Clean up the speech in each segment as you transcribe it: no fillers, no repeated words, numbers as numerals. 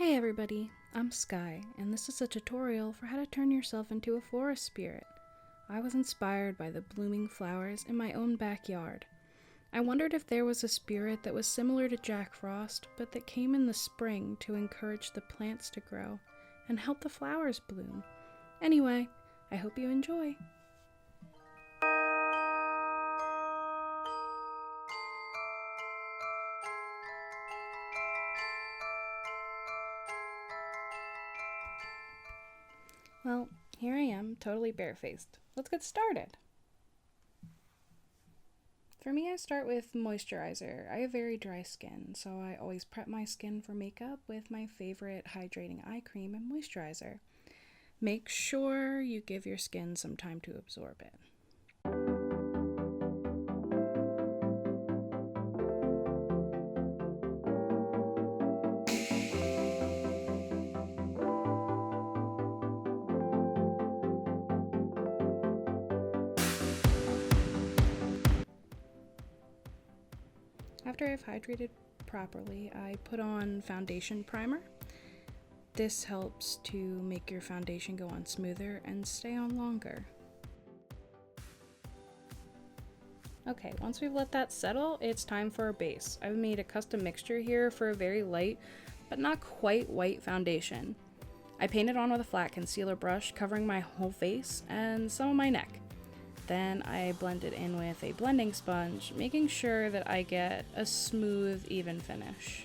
Hey everybody, I'm Sky, and this is a tutorial for how to turn yourself into a forest spirit. I was inspired by the blooming flowers in my own backyard. I wondered if there was a spirit that was similar to Jack Frost, but that came in the spring to encourage the plants to grow and help the flowers bloom. Anyway, I hope you enjoy. Well, here I am, totally barefaced. Let's get started. For me, I start with moisturizer. I have very dry skin, so I always prep my skin for makeup with my favorite hydrating eye cream and moisturizer. Make sure you give your skin some time to absorb it. After I've hydrated properly, I put on foundation primer. This helps to make your foundation go on smoother and stay on longer. Okay, once we've let that settle, it's time for our base. I've made a custom mixture here for a very light, but not quite white foundation. I painted on with a flat concealer brush, covering my whole face and some of my neck. Then I blend it in with a blending sponge, making sure that I get a smooth, even finish.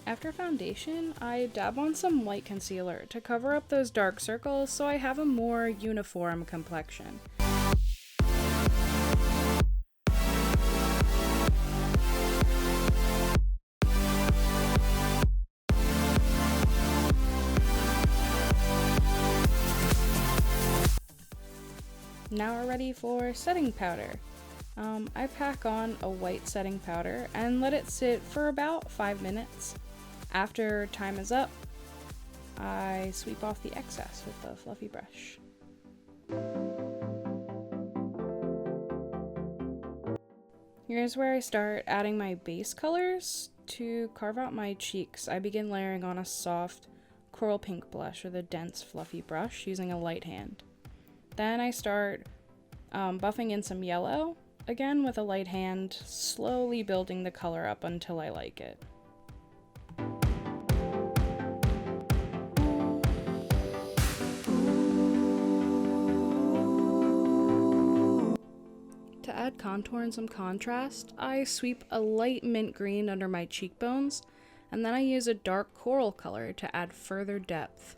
After foundation, I dab on some white concealer to cover up those dark circles so I have a more uniform complexion. Now we're ready for setting powder. I pack on a white setting powder and let it sit for about 5 minutes. After time is up, I sweep off the excess with the fluffy brush. Here's where I start adding my base colors. To carve out my cheeks, I begin layering on a soft coral pink blush with a dense fluffy brush using a light hand. Then I start buffing in some yellow, again with a light hand, slowly building the color up until I like it. To add contour and some contrast, I sweep a light mint green under my cheekbones, and then I use a dark coral color to add further depth.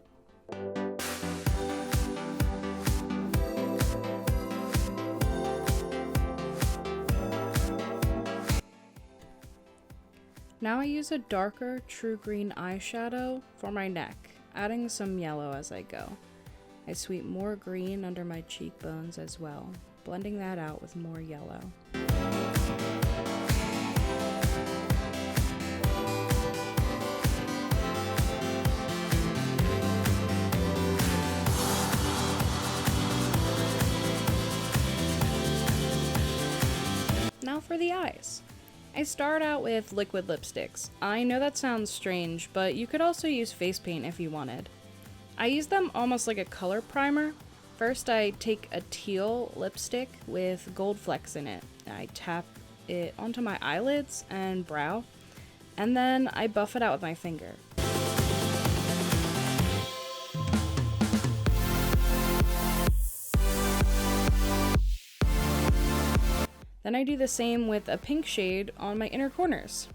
Now I use a darker true green eyeshadow for my neck, adding some yellow as I go. I sweep more green under my cheekbones as well, blending that out with more yellow. Now for the eyes. I start out with liquid lipsticks. I know that sounds strange, but you could also use face paint if you wanted. I use them almost like a color primer. First, I take a teal lipstick with gold flecks in it. I tap it onto my eyelids and brow, and then I buff it out with my finger. Then I do the same with a pink shade on my inner corners.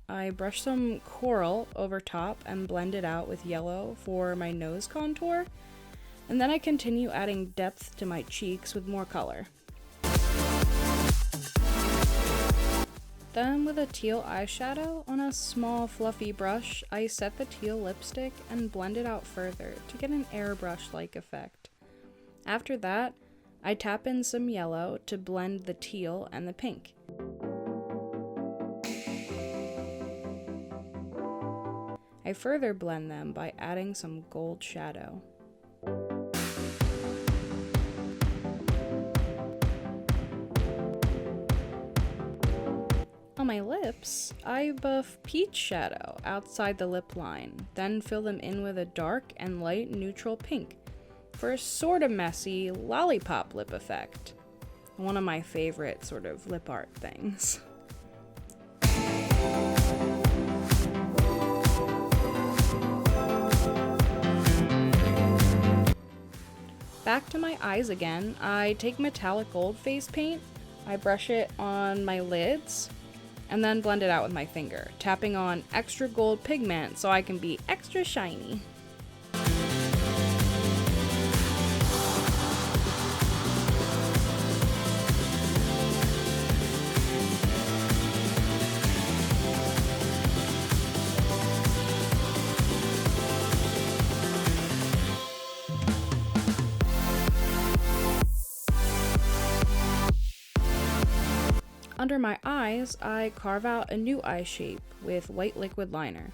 I brush some coral over top and blend it out with yellow for my nose contour, and then I continue adding depth to my cheeks with more color. Then with a teal eyeshadow on a small fluffy brush, I set the teal lipstick and blend it out further to get an airbrush-like effect. After that, I tap in some yellow to blend the teal and the pink. I further blend them by adding some gold shadow. On my lips, I buff peach shadow outside the lip line, then fill them in with a dark and light neutral pink for a sort of messy lollipop lip effect. One of my favorite sort of lip art things. Back to my eyes again, I take metallic gold face paint, I brush it on my lids, and then blend it out with my finger, tapping on extra gold pigment so I can be extra shiny. Under my eyes, I carve out a new eye shape with white liquid liner.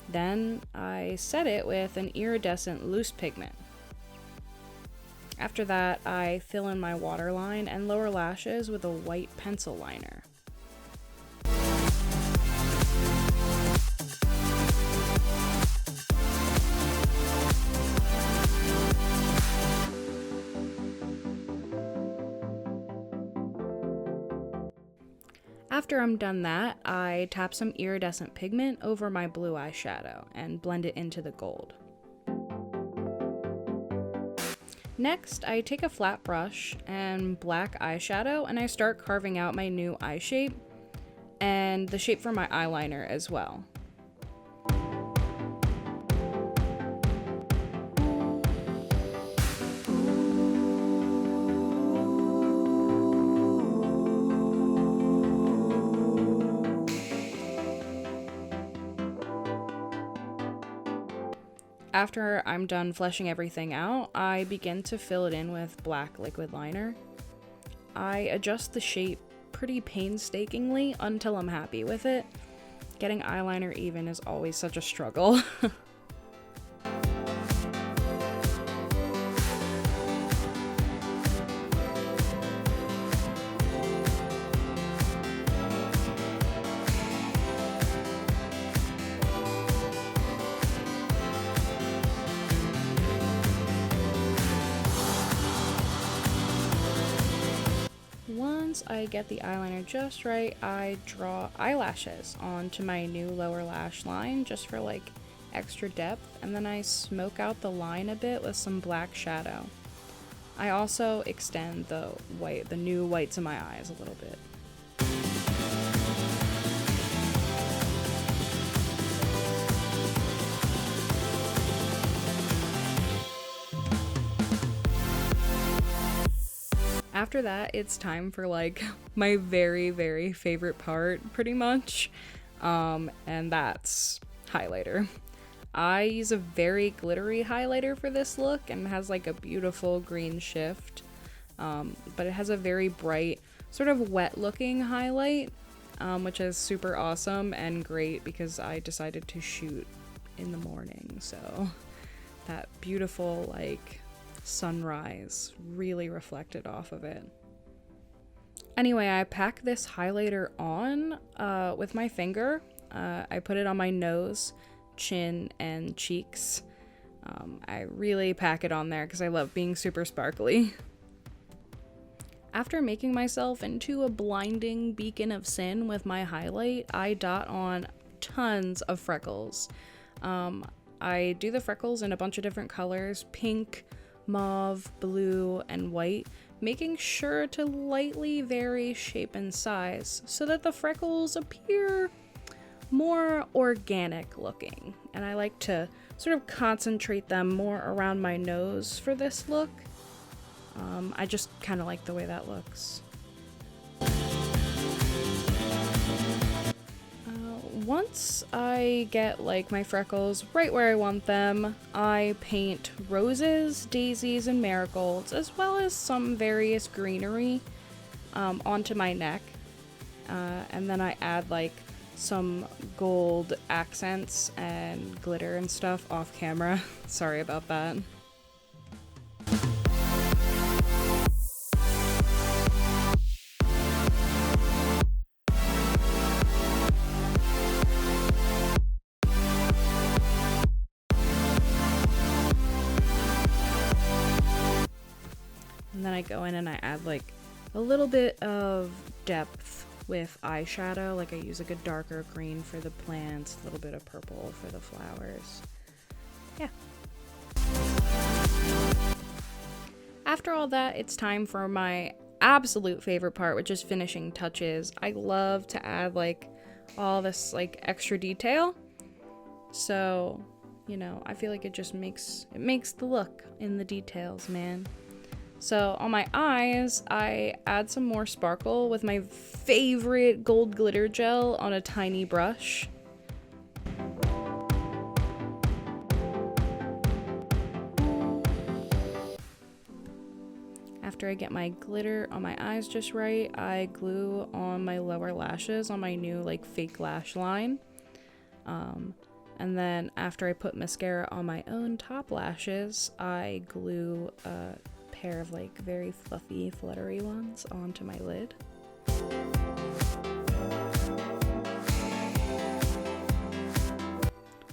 Then I set it with an iridescent loose pigment. After that, I fill in my waterline and lower lashes with a white pencil liner. After I'm done that, I tap some iridescent pigment over my blue eyeshadow and blend it into the gold. Next, I take a flat brush and black eyeshadow and I start carving out my new eye shape and the shape for my eyeliner as well. After I'm done fleshing everything out, I begin to fill it in with black liquid liner. I adjust the shape pretty painstakingly until I'm happy with it. Getting eyeliner even is always such a struggle. Once I get the eyeliner just right, I draw eyelashes onto my new lower lash line just for like extra depth, and then I smoke out the line a bit with some black shadow. I also extend the new whites in my eyes a little bit. After that, it's time for like my very, very favorite part, pretty much, and that's highlighter. I use a very glittery highlighter for this look and it has like a beautiful green shift, but it has a very bright, sort of wet looking highlight, which is super awesome and great because I decided to shoot in the morning, so that beautiful like sunrise really reflected off of it. Anyway, I pack this highlighter on with my finger. I put it on my nose, chin, and cheeks. I really pack it on there because I love being super sparkly. After making myself into a blinding beacon of sin with my highlight, I dot on tons of freckles. I do the freckles in a bunch of different colors: pink, mauve, blue, and white, making sure to lightly vary shape and size so that the freckles appear more organic looking. And I like to sort of concentrate them more around my nose for this look. I just kind of like the way that looks. Once I get like my freckles right where I want them, I paint roses, daisies, and marigolds, as well as some various greenery onto my neck. And then I add like some gold accents and glitter and stuff off camera. Sorry about that. And then I go in and I add like a little bit of depth with eyeshadow. Like I use like a darker green for the plants, a little bit of purple for the flowers. Yeah. After all that, it's time for my absolute favorite part, which is finishing touches. I love to add like all this like extra detail. So, you know, I feel like it just makes the look in the details, man. So on my eyes, I add some more sparkle with my favorite gold glitter gel on a tiny brush. After I get my glitter on my eyes just right, I glue on my lower lashes on my new like fake lash line. And then after I put mascara on my own top lashes, I glue a pair of like very fluffy, fluttery ones onto my lid.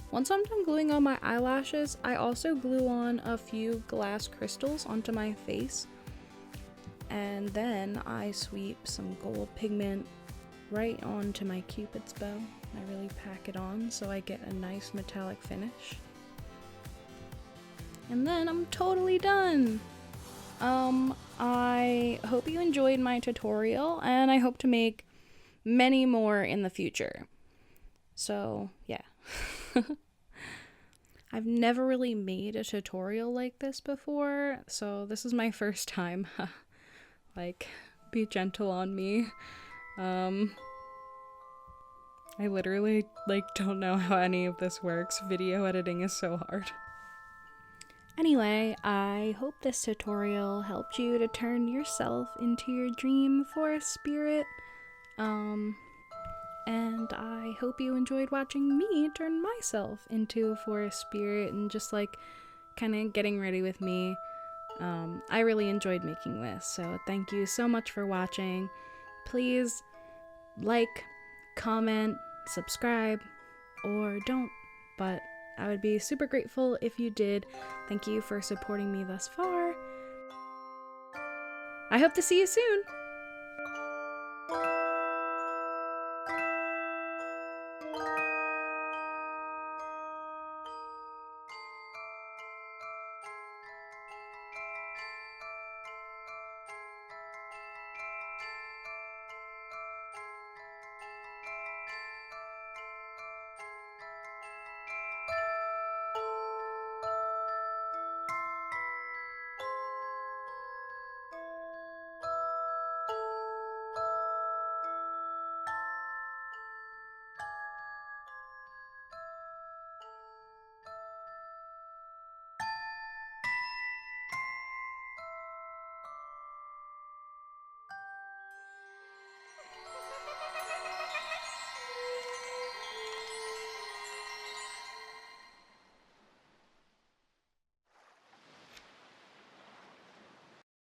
Once I'm done gluing on my eyelashes, I also glue on a few glass crystals onto my face. And then I sweep some gold pigment right onto my Cupid's bow. I really pack it on so I get a nice metallic finish. And then I'm totally done! I hope you enjoyed my tutorial, and I hope to make many more in the future. So, yeah. I've never really made a tutorial like this before, so this is my first time. Like, be gentle on me. I literally, like, don't know how any of this works. Video editing is so hard. Anyway, I hope this tutorial helped you to turn yourself into your dream forest spirit. And I hope you enjoyed watching me turn myself into a forest spirit and just like kind of getting ready with me. I really enjoyed making this, so thank you so much for watching. Please like, comment, subscribe, or don't, but I would be super grateful if you did. Thank you for supporting me thus far. I hope to see you soon!